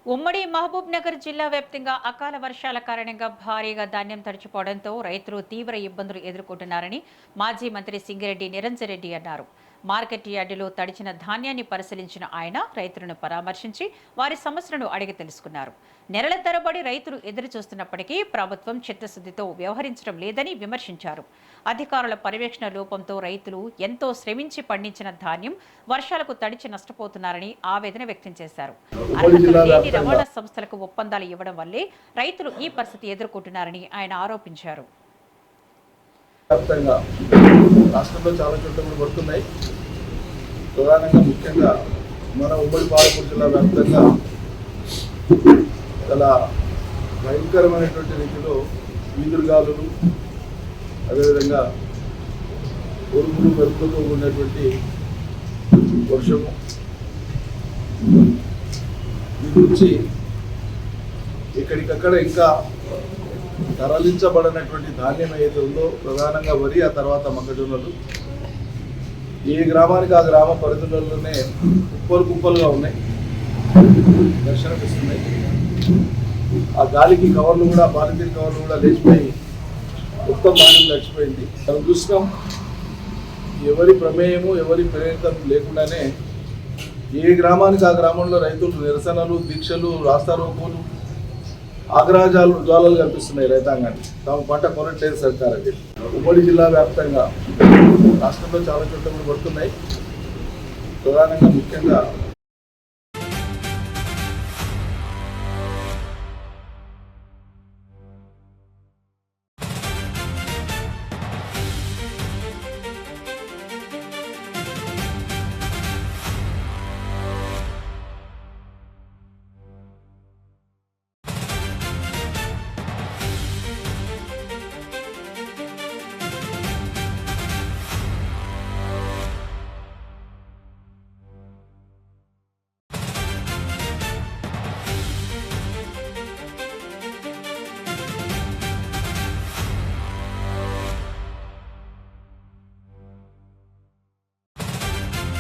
ఉమ్మడి మహబూబ్ నగర్ జిల్లా వ్యాప్తంగా అకాల వర్షాల కారణంగా భారీగా ధాన్యం తడిచిపోవడంతో రైతులు తీవ్ర ఇబ్బందులు ఎదుర్కొంటున్నారని మాజీ మంత్రి సింగిరెడ్డి నిరంజన్ రెడ్డి అన్నారు. మార్కెట్ యార్డులో తడిచిన ధాన్యాన్ని పరిశీలించిన ఆయన రైతులను పరామర్శించి వారి సమస్యలను అడిగి తెలుసుకున్నారు. నెలల తరబడి రైతులు ఎదురు చూస్తున్నప్పటికీ ప్రభుత్వం చిత్తశుద్ధితో వ్యవహరించడం లేదని విమర్శించారు. అధికారుల పర్యవేక్షణ లోపంతో రైతులు ఎంతో శ్రమించి పండించిన ధాన్యం వర్షాలకు తడిచి నష్టపోతున్నారని ఆవేదన వ్యక్తం చేశారు. రవాణా సంస్థలకు ఒప్పందాలు ఇవ్వడం వల్లే రైతులు ఈ పరిస్థితి ఎదుర్కొంటున్నారని ఆయన ఆరోపించారు. రాష్ట్రంలో చాలా చోట్ల పడుతున్నాయి. ప్రధానంగా ముఖ్యంగా మన ఉమ్మడి పాలమూరు జిల్లా వ్యాప్తంగా చాలా భయంకరమైనటువంటి రీతిలో ఈదురుగాలులు, అదేవిధంగా ఉరుములు మెరుపులతో ఉన్నటువంటి వర్షము నుంచి ఇక్కడికక్కడ ఇంకా తరలించబడినటువంటి ధాన్యం ఏదైతే ఉందో ప్రధానంగా వరి, ఆ తర్వాత మొక్కజొన్నలు ఏ గ్రామానికి ఆ గ్రామ పరిధిలోనే కుప్పలు కుప్పలుగా ఉన్నాయి, దర్శనమిస్తున్నాయి. ఆ గాలికి కవర్లు కూడా, పాలిథిన్ కవర్లు కూడా లేచిపోయి మొత్తం ధాన్యం గడిచిపోయింది. మనం చూసినాం, ఎవరి ప్రమేయము ఎవరి ప్రేరితం లేకుండానే ఏ గ్రామానికి ఆ గ్రామంలో రైతులు నిరసనలు, దీక్షలు, రాస్తారోకోలు, ఆగ్రహాలు జ్వాలలు కనిపిస్తున్నాయి. రైతాంగాన్ని తమ పంట కొనట్లేదు సర్కార్ అని. ఉమ్మడి జిల్లా వ్యాప్తంగా రాష్ట్రంలో చాలా చోట్ల పడుతున్నాయి. ప్రధానంగా ముఖ్యంగా